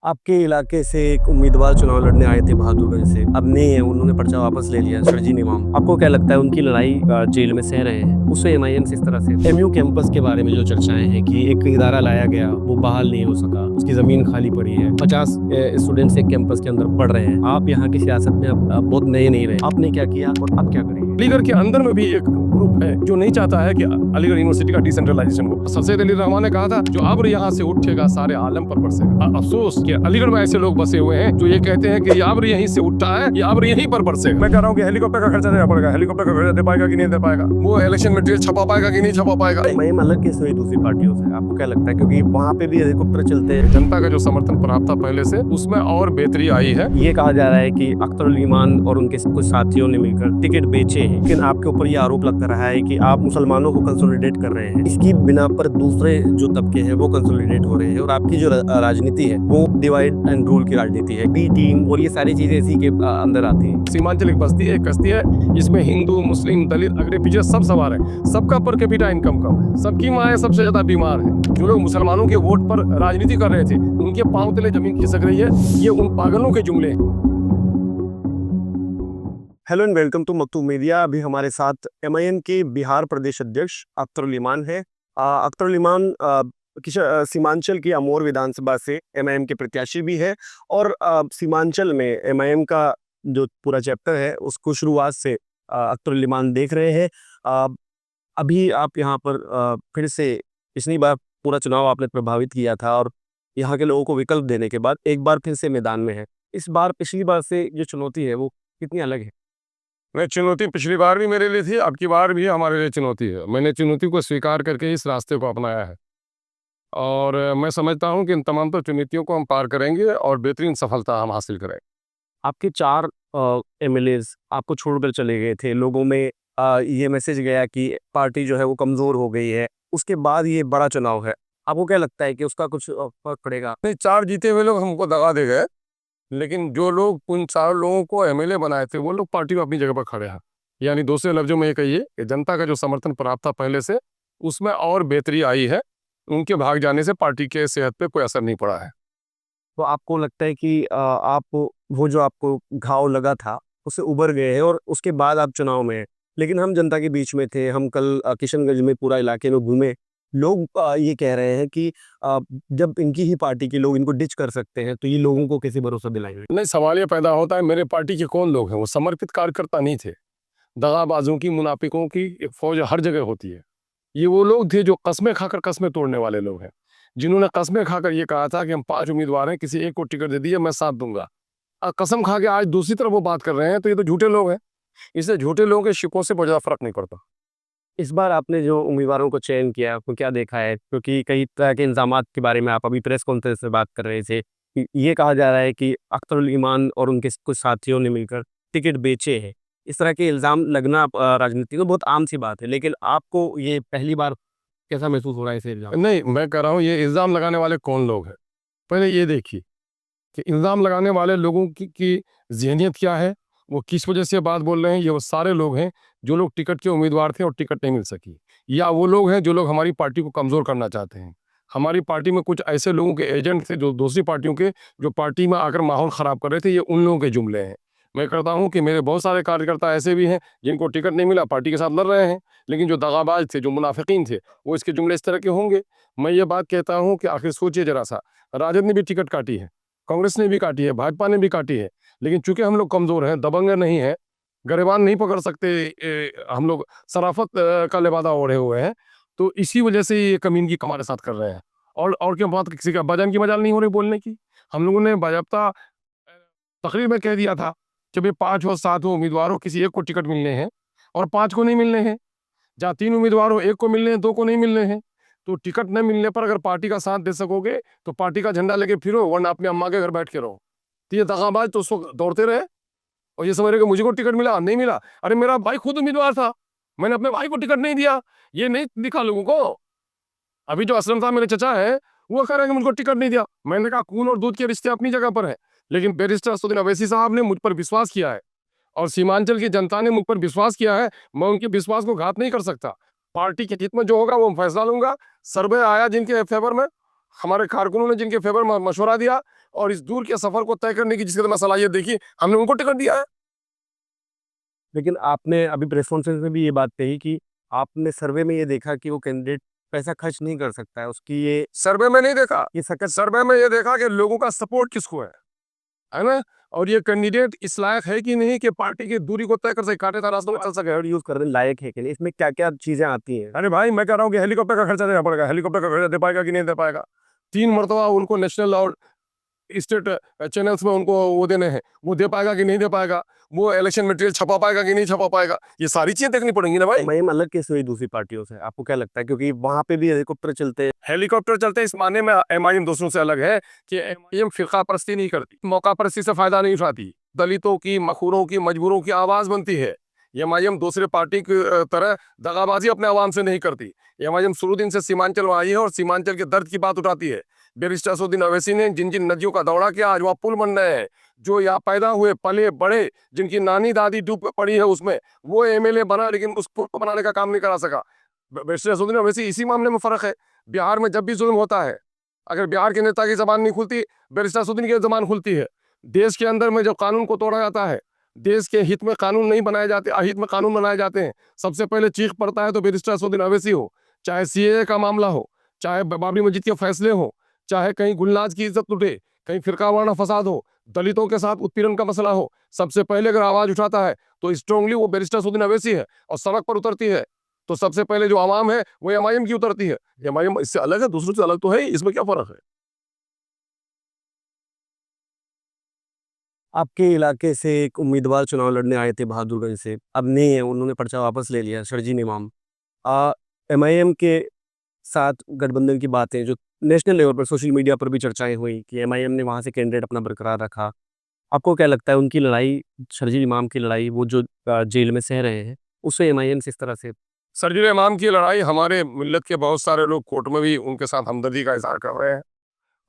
आपके इलाके से एक उम्मीदवार चुनाव लड़ने आए थे बहादुरगंज से, अब नहीं है, उन्होंने पर्चा वापस ले लिया, शरजील इमाम। आपको क्या लगता है उनकी लड़ाई जेल में सह रहे हैं, उससे एमआईएम से इस तरह से एमयू कैंपस के बारे में जो चर्चाएं हैं कि एक इदारा लाया गया, वो बहाल नहीं हो सका, उसकी जमीन खाली पड़ी है, 50 स्टूडेंट्स एक कैंपस के अंदर पढ़ रहे हैं। आप यहाँ की सियासत में अब बहुत नए नहीं रहे, आपने क्या किया और अब क्या करेंगे? अलीगढ़ के अंदर में भी एक ग्रुप है जो नहीं चाहता है कि अलीगढ़ यूनिवर्सिटी का डिसेंट्रलाइजेशन हो। सर सैयद अली रहमान ने कहा था जो अब्र यहाँ से उठेगा सारे आलम पर बरसेगा। अफसोस कि अलीगढ़ में ऐसे लोग बसे हुए हैं जो ये कहते हैं कि ये अब्र यहीं से उठता है, ये अब्र यहीं पर बरसेगा। मैं कह रहा हूँ कि हेलीकॉप्टर का खर्चा देना पड़ेगा, हेलीकॉप्टर का खर्चा दे पाएगा कि नहीं दे पाएगा, वो इलेक्शन मटेरियल छपा पाएगा कि नहीं छपा पाएगा। एमआईएम अलग कैसे हुई दूसरी पार्टियों से, आपको क्या लगता है? क्योंकि वहाँ पे भी हेलीकॉप्टर चलते हैं। जनता का जो समर्थन प्राप्त था पहले से, उसमें और बेहतरी आई है। ये कहा जा रहा है कि अख्तर ईमान और उनके कुछ साथियों ने मिलकर टिकट बेचे हैं, लेकिन आपके ऊपर ये आरोप लगता रहा है कि आप मुसलमानों को कंसोलिडेट कर रहे हैं। इसकी बिना पर दूसरे जो तबके हैं वो कंसोलिडेट हो रहे हैं और आपकी जो राजनीति है वो डिवाइड एंड रूल की राजनीति है। बी टीम और ये सारी चीजें इसी के अंदर आती हैं। सीमांचल एक बस्ती है, एक कस्ती है जिसमें हिंदू मुस्लिम दलित अगड़े पीछे सब सवार है, सबका पर कैपिटा इनकम कम है, सबकी माएँ सबसे ज्यादा बीमार है। जो लोग मुसलमानों के वोट पर राजनीति कर रहे थे उनके पांव तले जमीन खिसक रही है। ये उन पागलों के जुमले हैं। Hello and welcome to Maktoob media. अभी हमारे साथ एमआईएम के बिहार प्रदेश अध्यक्ष अख्तर उल ईमान है। अख्तर उल ईमान सीमांचल की अमोर विधानसभा से एमआईएम के प्रत्याशी भी है और सीमांचल में एमआईएम का जो पूरा चैप्टर है उसको शुरुआत से अख्तर उल ईमान देख रहे हैं। अ, अभी आप यहाँ पर फिर से पिछली बार पूरा चुनाव आपने प्रभावित किया था और यहाँ के लोगों को विकल्प देने के बाद एक बार फिर से मैदान में है। इस बार पिछली बार से जो चुनौती है वो कितनी अलग है? मैं चुनौती पिछली बार भी मेरे लिए थी, अब की बार भी हमारे लिए चुनौती है। मैंने चुनौती को स्वीकार करके इस रास्ते को अपनाया है और मैं समझता हूँ कि इन तमाम तो चुनौतियों को हम पार करेंगे और बेहतरीन सफलता हम हासिल करेंगे। आपके 4 एमएलएज़ आपको छोड़कर चले गए थे। लोगों में ये मैसेज गया कि पार्टी जो है वो कमज़ोर हो गई है। उसके बाद ये बड़ा चुनाव है। आपको क्या लगता है कि उसका कुछ फ़र्क पड़ेगा? नहीं, 4 जीते हुए लोग हमको दगा दे गए, लेकिन जो लोग उन 4 लोगों को एमएलए बनाए थे वो लोग पार्टी में अपनी जगह पर खड़े हैं। यानी दूसरे लफ्ज़ों में ये कहिए कि जनता का जो समर्थन प्राप्त था पहले से, उसमें और बेहतरी आई है। उनके भाग जाने से पार्टी के सेहत पे कोई असर नहीं पड़ा है। तो आपको लगता है कि आप वो जो आपको घाव लगा था, उससे उभर गए हैं और उसके बाद आप चुनाव में हैं। लेकिन हम जनता के बीच में थे, हम कल किशनगंज में पूरा इलाके में घूमे। लोग ये कह रहे हैं कि जब इनकी ही पार्टी के लोग इनको डिच कर सकते हैं, तो ये लोगों को कैसे भरोसा दिलाएँगे? नहीं, सवाल ये पैदा होता है मेरे पार्टी के कौन लोग हैं? वो समर्पित कार्यकर्ता नहीं थे। दगाबाजों की, मुनाफिकों की एक फौज हर जगह होती है। ये वो लोग थे जो कस्में खाकर कस्में तोड़ने वाले लोग हैं, जिन्होंने कस्में खाकर ये कहा था कि हम 5 उम्मीदवार हैं, किसी एक को टिकट दे दीजिए, मैं साथ दूंगा। कसम खा के आज दूसरी तरफ वो बात कर रहे हैं, तो ये तो झूठे लोग हैं। इससे झूठे लोगों के शिकों से बहुत ज़्यादा फर्क नहीं पड़ता। इस बार आपने जो उम्मीदवारों को चयन किया, आपको क्या देखा है? क्योंकि कई तरह के इल्ज़ामात के बारे में आप अभी प्रेस कॉन्फ्रेंस में बात कर रहे थे। ये कहा जा रहा है कि अख्तर उल ईमान और उनके कुछ साथियों ने मिलकर टिकट बेचे हैं। इस तरह के इल्ज़ाम लगना राजनीति में बहुत आम सी बात है, लेकिन आपको ये पहली बार कैसा महसूस हो रहा है ऐसे इल्ज़ाम? नहीं, मैं कह रहा हूँ ये इल्ज़ाम लगाने वाले कौन लोग हैं? पहले ये देखिए कि इल्ज़ाम लगाने वाले लोगों की ज़हनियत क्या है? वो किस वजह से बात बोल रहे हैं? ये वो सारे लोग हैं जो लोग टिकट के उम्मीदवार थे और टिकट नहीं मिल सकी, या वो लोग हैं जो लोग हमारी पार्टी को कमज़ोर करना चाहते हैं। हमारी पार्टी में कुछ ऐसे लोगों के एजेंट थे जो दूसरी पार्टियों के, जो पार्टी में आकर माहौल ख़राब कर रहे थे, ये उन लोगों के जुमले हैं। मैं कहता हूँ कि मेरे बहुत सारे कार्यकर्ता ऐसे भी हैं जिनको टिकट नहीं मिला, पार्टी के साथ लड़ रहे हैं, लेकिन जो दगाबाज थे, जो मुनाफ़िकीन थे, वो इसके जुमले इस तरह के होंगे। मैं ये बात कहता हूँ कि आखिर सोचिए ज़रा-सा, राजद ने भी टिकट काटी है, कांग्रेस ने भी काटी है, भाजपा ने भी काटी है, लेकिन चूंकि हम लोग कमज़ोर हैं, दबंग नहीं हैं, गरेबान नहीं पकड़ सकते, हम लोग सराफत का लिबादा ओढ़े हुए हैं, तो इसी वजह से ये कमीनगी हमारे साथ कर रहे हैं। और क्या बात, किसी का बजान की मजाल नहीं हो रही बोलने की। हम लोगों ने बाज़ाब्ता तकरीर में कह दिया था कि भाई 5 हो 7 हो उम्मीदवार हो, किसी एक को टिकट मिलने हैं और 5 को नहीं मिलने हैं। जहाँ 3 उम्मीदवार हो, 1 को मिलने हैं, 2 को नहीं मिलने हैं। तो टिकट न मिलने पर अगर पार्टी का साथ दे सकोगे तो पार्टी का झंडा लेके फिरो, वरना अपनी अम्मा के घर बैठ के रहो। तो ये दगाबाज तो उस वक्त दौड़ते रहे और ये समझ रहे कि मुझे को टिकट मिला, नहीं मिला। अरे मेरा भाई खुद उम्मीदवार था, मैंने अपने भाई को टिकट नहीं दिया, ये नहीं दिखा लोगों को। अभी जो असलम साहब मेरे चचा हैं, वो कह रहे हैं कि मुझको टिकट नहीं दिया। मैंने कहा खून और दूध के रिश्ते अपनी जगह पर हैं, लेकिन बैरिस्टर असदुद्दीन अवैसी साहब ने मुझ पर विश्वास किया है और सीमांचल की जनता ने मुझ पर विश्वास किया है। मैं उनके विश्वास को घात नहीं कर सकता। पार्टी के हित में जो होगा वो फैसला लूंगा। सर्वे आया जिनके फेवर में, हमारे कारकुनों ने जिनके फेवर में मशवरा दिया, और इस दूर के सफर को तय करने की जिसके अंदर सलाहियत देखी, हमने उनको टिकट दिया है। लेकिन आपने अभी प्रेस कॉन्फ्रेंस में भी ये बात कही कि आपने सर्वे में ये देखा कि वो कैंडिडेट पैसा खर्च नहीं कर सकता है, उसकी ये सर्वे में नहीं देखा, ये सकत सर्वे में ये देखा कि लोगों का सपोर्ट किसको है ना? और ये कैंडिडेट इस लायक है कि नहीं कि पार्टी की दूरी को तय कर सके, कांटेदार रास्तों में चल सके। वर्ड यूज़ करने लायक है कि नहीं? इसमें क्या-क्या चीज़ें आती हैं? अरे भाई, मैं कह रहा हूँ कि हेलीकॉप्टर का खर्चा देना पड़ेगा, हेलीकॉप्टर का खर्चा दे पाएगा कि नहीं दे पाएगा? 3 मर्तबा उनको नेशनल और स्टेट चैनल्स में उनको वो देने हैं, वो दे पाएगा कि नहीं दे पाएगा? वो इलेक्शन मटेरियल छपा पाएगा कि नहीं छपा पाएगा? ये सारी चीज़ें देखनी पड़ेंगी ना भाई। एमआईएम अलग कैसे हुई दूसरी पार्टियों से? आपको क्या लगता है? क्योंकि वहाँ पे भी हेलीकॉप्टर चलते हैं। हेलीकॉप्टर चलते हैं इस मायने में एमआईएम दूसरों से अलग है कि एमआईएम फिरका परस्ती नहीं करती, मौका परस्ती से फायदा नहीं उठाती, दलितों की, मखूरों की, मजबूरों की आवाज बनती है। एमआईएम दूसरे पार्टी की तरह दगाबाजी अपने आवाम से नहीं करती। एमआईएम शुरू दिन से सीमांचल में आई है और सीमांचल के दर्द की बात उठाती है। बैरिस्टर असदुद्दीन अवैसी ने जिन जिन नदियों का दौरा किया, आज वहाँ पुल बन रहे हैं। जो यहाँ पैदा हुए, पले, बड़े, जिनकी नानी दादी डूब पड़ी है उसमें, वो एमएलए बना लेकिन उस पुल को बनाने का काम नहीं करा सका। बैरिस्टर असदुद्दीन अवैसी, इसी मामले में फर्क है। बिहार में जब भी जुल्म होता है, अगर बिहार के नेता की जबान नहीं खुलती, बैरिस्टर असदुद्दीन की जबान खुलती है। देश के अंदर में जब कानून को तोड़ा जाता है, देश के हित में कानून नहीं बनाए जाते, अहित में कानून बनाए जाते हैं, सबसे पहले चीख पड़ता है तो बैरिस्टर असदुद्दीन अवैसी हो। चाहे सीएए का मामला हो, चाहे बाबरी मस्जिद के फैसले हो, चाहे कहीं गुलनाज की इज्जत टूटे, कहीं फिरका वाराना फसाद हो, दलितों के साथ उत्पीड़न का मसला हो, सबसे पहले अगर आवाज उठाता है तो स्ट्रांगली वो बैरिस्टर असदुद्दीन अवैसी है। और सड़क पर उतरती है तो सबसे पहले जो आवाम है वो एमआईएम की उतरती है। एमआईएम इससे अलग है, दूसरों से अलग तो है ही, इसमें क्या फर्क है? आपके इलाके से एक उम्मीदवार चुनाव लड़ने आए थे बहादुरगंज से, अब नहीं है, उन्होंने पर्चा वापस ले लिया, शरजील इमाम। एमआईएम के साथ गठबंधन की बातें जो नेशनल लेवल पर सोशल मीडिया पर भी चर्चाएँ हुई कि एमआईएम ने वहाँ से कैंडिडेट अपना बरकरार रखा। आपको क्या लगता है उनकी लड़ाई, शरजील इमाम की लड़ाई, वो जो जेल में सह रहे हैं, उससे एमआईएम से इस तरह से शरजील इमाम की लड़ाई, हमारे मिल्लत के बहुत सारे लोग कोर्ट में भी उनके साथ हमदर्दी का इजहार कर रहे हैं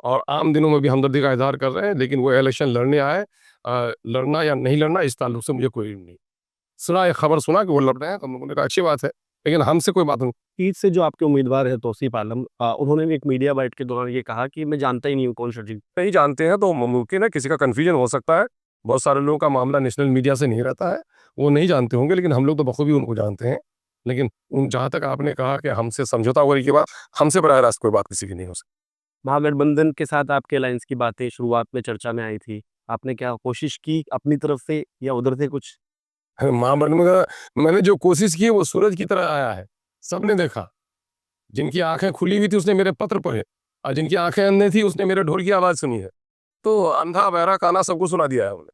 और आम दिनों में भी हमदर्दी का इजहार कर रहे हैं, लेकिन वो इलेक्शन लड़ने आए। लड़ना या नहीं लड़ना इस ताल्लुक से मुझे कोई नहीं सुना, ये खबर सुना कि वो लड़ रहे हैं, तो हम लोगों ने कहा अच्छी बात है, लेकिन हमसे कोई बात नहीं। ईद से जो आपके उम्मीदवार हैं तौसीफ आलम, उन्होंने भी एक मीडिया बाइट के दौरान ये कहा कि मैं जानता ही नहीं हूँ कौन शरजील। नहीं जानते हैं तो मुमकिन है किसी का कन्फ्यूजन हो सकता है। बहुत सारे लोगों का मामला नेशनल मीडिया से नहीं रहता है, वो नहीं जानते होंगे, लेकिन हम लोग तो बखूबी उनको जानते हैं। लेकिन जहाँ तक आपने कहा कि हमसे समझौता वगैरह की बात, हमसे बराह रास्त कोई बात किसी की नहीं हो सकती। महागठबंधन के साथ आपके अलायंस की बातें शुरुआत में चर्चा में आई थी। आपने क्या कोशिश की अपनी तरफ से या उधर से कुछ? माँ बनने का मैंने जो कोशिश की वो सूरज की तरह आया है, सबने देखा। जिनकी आंखें खुली हुई थी उसने मेरे पत्र पढ़े, और जिनकी आंखें अंधे थी उसने मेरे ढोल की आवाज सुनी है। तो अंधा बहरा काना सबको सुना दिया है उन्होंने।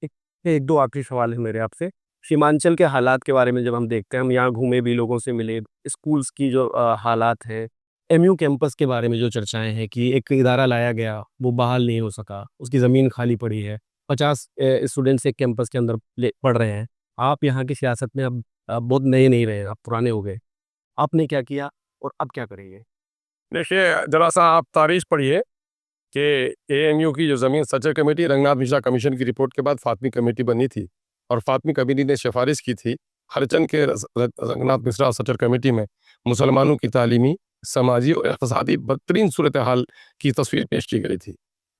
एक 1-2 आखिरी सवाल है मेरे आपसे। सीमांचल के हालात के बारे में जब हम देखते हैं, हम यहाँ घूमे भी, लोगों से मिले, स्कूल्स की जो हालात है, एमयू कैंपस के बारे में जो चर्चाएँ हैं कि एक इदारा लाया गया, वो बहाल नहीं हो सका, उसकी ज़मीन खाली पड़ी है, 50 स्टूडेंट्स एक कैंपस के अंदर पढ़ रहे हैं। आप यहाँ की सियासत में अब बहुत नए नहीं रहे, आप पुराने हो गए। आपने क्या किया और अब क्या करेंगे? देखिए, जरा-सा आप तारीख पढ़िए कि एएमयू की जो ज़मीन search committee, Ranganath Mishra commission की रिपोर्ट के बाद फातमी कमेटी बनी थी और फातमी कमेटी ने सिफारिश की थी हरचंद के रंगनाथ मिश्रा सर्च कमेटी में मुसलमानों की तालीमी, समाजी और इक़्तिसादी बदतरीन सूरत हाल की तस्वीर पेश की गई थी।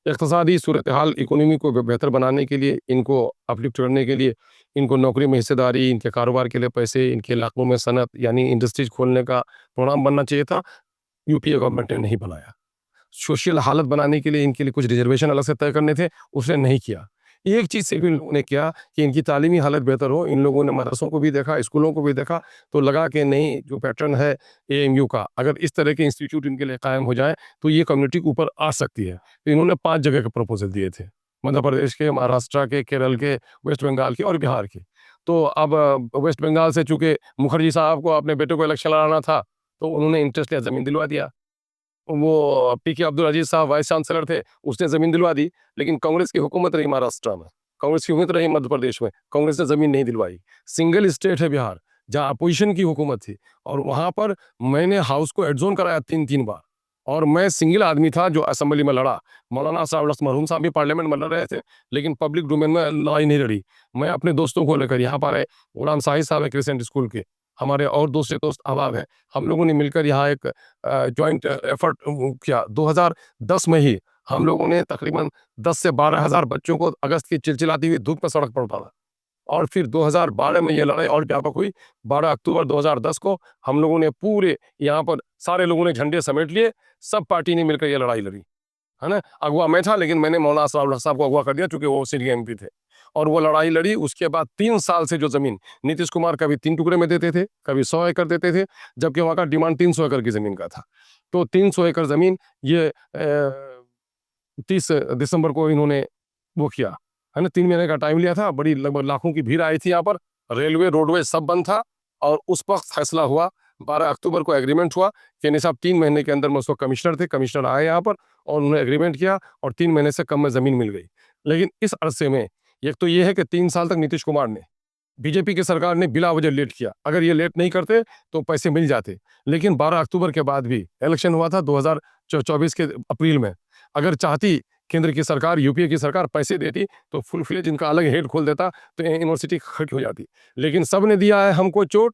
इक़्तिसादी सूरत हाल, इकोनॉमी को बेहतर बनाने के लिए, इनको अपलिफ्ट करने के लिए, इनको नौकरी में हिस्सेदारी, इनके कारोबार के लिए पैसे, इनके इलाकों में सनत यानी इंडस्ट्रीज खोलने का प्रोग्राम बनना चाहिए था, यूपीए गवर्नमेंट ने नहीं बनाया। सोशल हालत बनाने के लिए इनके लिए कुछ रिजर्वेशन अलग से तय करने थे, उसने नहीं किया। एक चीज़ सिर्फ़ इन लोगों ने किया कि इनकी तालीमी हालत बेहतर हो। इन लोगों ने मदरसों को भी देखा, स्कूलों को भी देखा, तो लगा कि नहीं, जो पैटर्न है एएमयू का, अगर इस तरह के इंस्टीट्यूट इनके लिए कायम हो जाएँ, तो ये कम्युनिटी के ऊपर आ सकती है। तो इन्होंने 5 जगह के प्रपोज़ल दिए थे, मध्य प्रदेश के, महाराष्ट्र के, केरल के, वेस्ट बंगाल के और बिहार के। तो अब वेस्ट बंगाल से चूँकि मुखर्जी साहब को अपने बेटे को इलेक्शन लड़ाना था, तो उन्होंने इंटरेस्ट लिया, ज़मीन दिलवा दिया। वो पीके अब्दुल अजीज़ साहब वाइस चांसलर थे, उसने ज़मीन दिलवा दी, लेकिन कांग्रेस की हुकूमत रही महाराष्ट्र में, कांग्रेस की हुकूमत रही मध्य प्रदेश में, कांग्रेस ने ज़मीन नहीं दिलवाई। सिंगल स्टेट है बिहार, जहाँ अपोज़िशन की हुकूमत थी और वहाँ पर मैंने हाउस को एडज़ोन कराया 3-3 बार और मैं सिंगल आदमी था जो असेंबली में लड़ा। मौलाना साहब मरहूम साहब भी पार्लियामेंट में लड़ रहे थे, लेकिन पब्लिक डोमेन में लड़ाई नहीं लड़ी। मैं अपने दोस्तों को लेकर यहाँ पर आए, गुलाम साहिब साहब है क्रिसेंट स्कूल के, हमारे और दूसरे दोस्त अहबाब हैं, हम लोगों ने मिलकर यहाँ एक जॉइंट एफर्ट किया। 2010 में ही हम लोगों ने तकरीबन 10 से 12,000 बच्चों को अगस्त की चिलचिलाती हुई धूप में सड़क पर उतारा और फिर 2012 में ये लड़ाई और व्यापक हुई। 12 अक्टूबर 2010 को हम लोगों ने पूरे यहाँ पर सारे लोगों ने झंडे समेट लिए, सब पार्टी ने मिलकर ये लड़ाई लड़ी, है ना? अगवा मैं था, लेकिन मैंने मौलाना असरारुल्लाह साहब को अगवा कर दिया क्योंकि वो सीनियर एमपी थे और वो लड़ाई लड़ी। उसके बाद 3 साल से जो ज़मीन नीतीश कुमार कभी 3 टुकड़े में देते थे, कभी 100 एकड़ देते थे, जबकि वहाँ का डिमांड 300 एकड़ की ज़मीन का था। तो 300 एकड़ ज़मीन ये 30 दिसंबर को इन्होंने वो किया, है ना? 3 महीने का टाइम लिया था, बड़ी लगभग लाखों की भीड़ आई थी यहाँ पर, रेलवे, रोडवेज सब बंद था और उस वक़्त फैसला हुआ, 12 अक्टूबर को एग्रीमेंट हुआ कि नहीं साहब 3 महीने के अंदर में, उसको कमिश्नर थे, कमिश्नर आए यहाँ पर और उन्होंने एग्रीमेंट किया और 3 महीने से कम में ज़मीन मिल गई। लेकिन इस अरसे में एक तो ये है कि 3 साल तक नीतीश कुमार ने, बीजेपी की सरकार ने बिला वजह लेट किया। अगर ये लेट नहीं करते तो पैसे मिल जाते। लेकिन 12 अक्टूबर के बाद भी इलेक्शन हुआ था 2024 के अप्रैल में। अगर चाहती केंद्र की सरकार, यूपीए की सरकार पैसे देती तो फुल फ्लेज इनका अलग हेड खोल देता तो ये यूनिवर्सिटी खड़ी हो जाती। लेकिन सब ने दिया है हमको चोट,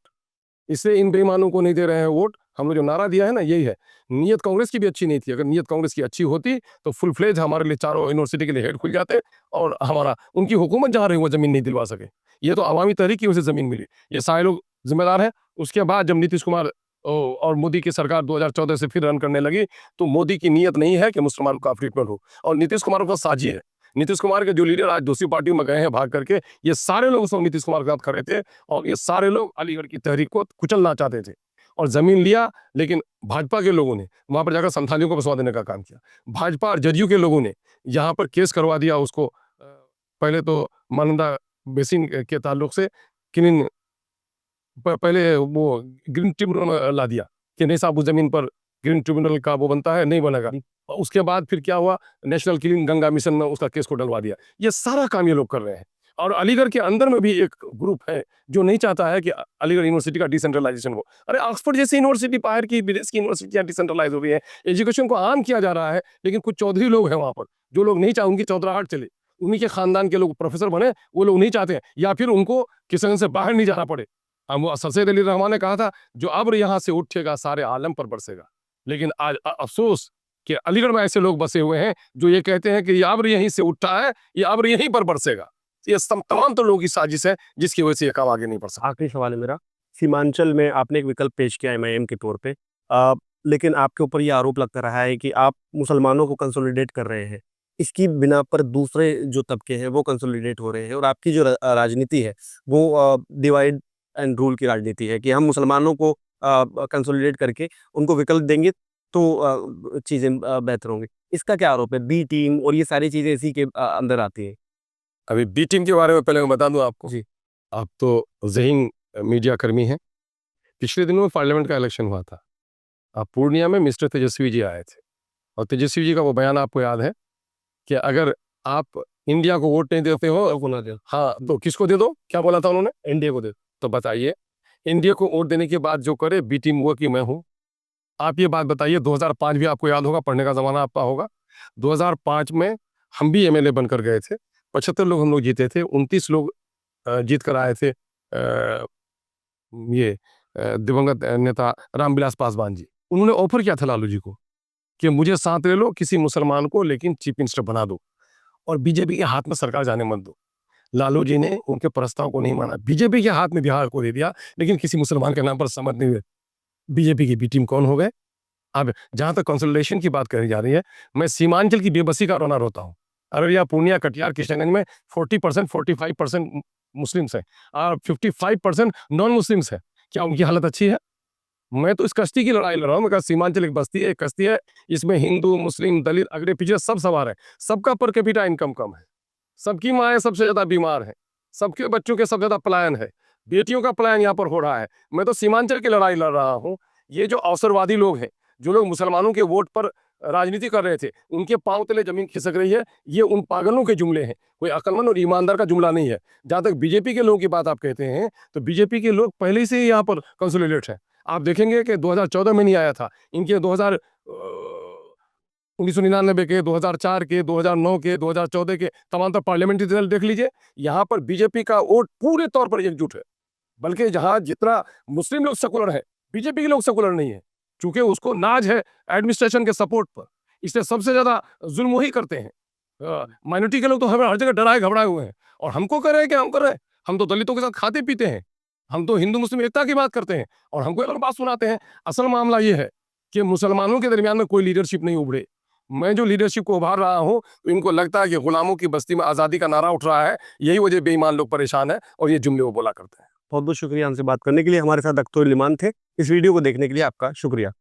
इसलिए इन बेईमानों को नहीं दे रहे हैं वोट। हमने जो नारा दिया है ना, यही है। नीयत कांग्रेस की भी अच्छी नहीं थी। अगर नीयत कांग्रेस की अच्छी होती तो फुल फ्लेज हमारे लिए चारों यूनिवर्सिटी के लिए हेड खुल जाते और हमारा उनकी हुकूमत जहाँ रही वो ज़मीन नहीं दिलवा सके। ये तो अवामी तहरीक की वजह से ज़मीन मिली। ये सारे लोग ज़िम्मेदार हैं। उसके बाद जब नीतीश कुमार और मोदी की सरकार 2014 से फिर रन करने लगी, तो मोदी की नीयत नहीं है कि मुसलमानों का ट्रीटमेंट हो और नीतीश कुमार का साझी है। नीतीश कुमार के जो लीडर आज दूसरी पार्टियों में गए हैं भाग करके, ये सारे लोग उस वक्त नीतीश कुमार के साथ खड़े थे और ये सारे लोग अलीगढ़ की तहरीक को कुचलना चाहते थे और ज़मीन लिया। लेकिन भाजपा के लोगों ने वहाँ पर जाकर संथालियों को बसवा देने का काम किया। भाजपा और जदयू के लोगों ने यहाँ पर केस करवा दिया उसको, पहले तो मानंदा बेसिन के ताल्लुक से किन पहले वो ग्रीन ट्रिब्यूनल ला दिया कि नहीं साहब उस ज़मीन पर ग्रीन ट्रिब्यूनल का वो बनता है, नहीं बनेगा। और उसके बाद फिर क्या हुआ, नेशनल क्लीन गंगा मिशन में उसका केस को डलवा दिया। ये सारा काम ये लोग कर रहे हैं और अलीगढ़ के अंदर में भी एक ग्रुप है जो नहीं चाहता है कि अलीगढ़ यूनिवर्सिटी का डिसेंट्रलाइजेशन हो। अरे ऑक्सफोर्ड जैसी यूनिवर्सिटी, बाहर की विदेश की यूनिवर्सिटियाँ डिसेंट्रलाइज हो गई है, एजुकेशन को आम किया जा रहा है, लेकिन कुछ चौधरी लोग हैं वहाँ पर जो लोग नहीं चाहे उनकी चौधराहट चले, उन्हीं के खानदान के लोग प्रोफेसर बने, वो लोग नहीं चाहते हैं, या फिर उनको किसी से बाहर नहीं जाना पड़े। वो सर सैयद अली रहमान ने कहा था, जो अब्र यहाँ से उठेगा सारे आलम पर बरसेगा। लेकिन आज अफसोस कि अलीगढ़ में ऐसे लोग बसे हुए हैं जो ये कहते हैं कि ये अब्र यहीं से उठा है, ये अब्र यहीं पर बरसेगा। ये तमाम तो लोगों की साजिश है जिसकी वजह से ये काम आगे नहीं बढ़ सकता। आखिरी सवाल है मेरा, सीमांचल में आपने एक विकल्प पेश किया एमआईएम के तौर पे, लेकिन आपके ऊपर ये आरोप लगता रहा है कि आप मुसलमानों को कंसोलिडेट कर रहे हैं। इसकी बिना पर दूसरे जो तबके हैं वो कंसोलिडेट हो रहे हैं और आपकी जो राजनीति है वो डिवाइड एंड रूल की राजनीति है कि हम मुसलमानों को कंसोलिडेट करके उनको विकल्प देंगे तो चीज़ें बेहतर होंगी। इसका क्या आरोप है? बी टीम और ये सारी चीज़ें इसी के अंदर आती हैं। अभी बी टीम के बारे में पहले मैं बता दूं आपको। जी। आप तो ज़हीन मीडिया कर्मी हैं। पिछले दिनों में पार्लियामेंट का इलेक्शन हुआ था। पूर्णिया में मिस्टर तेजस्वी जी आए थे और तेजस्वी जी का वो बयान आपको याद है कि अगर आप इंडिया को वोट नहीं देते हो, हाँ, तो किसको दे दो? क्या बोला था उन्होंने? इंडिया को दे दो। तो बताइए, इंडिया को वोट देने के बाद जो करे, बी टीम वो कि मैं हूँ। आप ये बात बताइए, 2005 भी आपको याद होगा, पढ़ने का ज़माना आपका होगा। 2005 में हम भी एमएलए बनकर गए थे। 75 लोग हम लोग जीते थे, 29 लोग जीत कर आए थे। दिवंगत नेता रामविलास पासवान जी, उन्होंने ऑफर किया था लालू जी को कि मुझे साथ ले लो, किसी मुसलमान को लेकिन चीफ मिनिस्टर बना दो और बीजेपी के हाथ में सरकार जाने मत दो। लालू जी ने उनके प्रस्ताव को नहीं माना, बीजेपी के हाथ में बिहार को दे दिया, लेकिन किसी मुसलमान के नाम पर समझ नहीं हुए। बीजेपी की बी टीम कौन हो गए? अब जहाँ तक कंसोलिडेशन की बात करी जा रही है, मैं सीमांचल की बेबसी का रोना रोता हूँ। अररिया, पूर्णिया, कटिहार, किशनगंज में 40%, 45% मुस्लिम्स हैं और 55% नॉन मुस्लिम्स हैं। क्या उनकी हालत अच्छी है? मैं तो इस कश्ती की लड़ाई लड़ रहा हूँ। मैं कहा सीमांचल एक बस्ती है, एक कश्ती है, इसमें हिंदू, मुस्लिम, दलित, अगड़े पिछड़े सब सवार हैं। सबका पर कैपिटा इनकम कम है, सबकी माएँ सबसे ज़्यादा बीमार हैं, सबके बच्चों के सबसे ज़्यादा पलायन है, बेटियों का पलायन यहाँ पर हो रहा है। मैं तो सीमांचल की लड़ाई लड़ रहा हूँ। ये जो अवसरवादी लोग हैं, जो लोग मुसलमानों के वोट पर राजनीति कर रहे थे, उनके पाँव तले जमीन खिसक रही है। ये उन पागलों के जुमले हैं, कोई अक्लमंद और ईमानदार का जुमला नहीं है। जहाँ तक बीजेपी के लोगों की बात आप कहते हैं, तो बीजेपी के लोग पहले से ही यहाँ पर कंसोलिडेट हैं। आप देखेंगे कि 2014 में नहीं आया था, इनके 1999 के, 2004 के, 2009 के, 2014 के तमाम तर पार्लियामेंट्री रिजल्ट देख लीजिए। यहाँ पर बीजेपी का वोट पूरे तौर पर एकजुट है, बल्कि जहाँ जितना मुस्लिम लोग सेकुलर है, बीजेपी के लोग सेकुलर नहीं है, चूंकि उसको नाज है एडमिनिस्ट्रेशन के सपोर्ट पर। इसलिए सबसे ज़्यादा जुल्म वही करते हैं। माइनॉरिटी के लोग तो हमें हर जगह डराए घबराए हुए हैं, और हमको कर रहे हैं, क्या हम कर रहे हैं? हम तो दलितों के साथ खाते पीते हैं, हम तो हिंदू मुस्लिम एकता की बात करते हैं, और हमको अलग बात सुनाते हैं। असल मामला ये है कि मुसलमानों के दरमियान में कोई लीडरशिप नहीं उभरे। मैं जो लीडरशिप को उभार रहा हूँ, तो इनको लगता है कि गुलामों की बस्ती में आज़ादी का नारा उठ रहा है, यही वजह बेईमान लोग परेशान हैं और ये जुमले वो बोला करते हैं। बहुत बहुत शुक्रिया हमसे बात करने के लिए। हमारे साथ अख्तर उल इमान थे। इस वीडियो को देखने के लिए आपका शुक्रिया।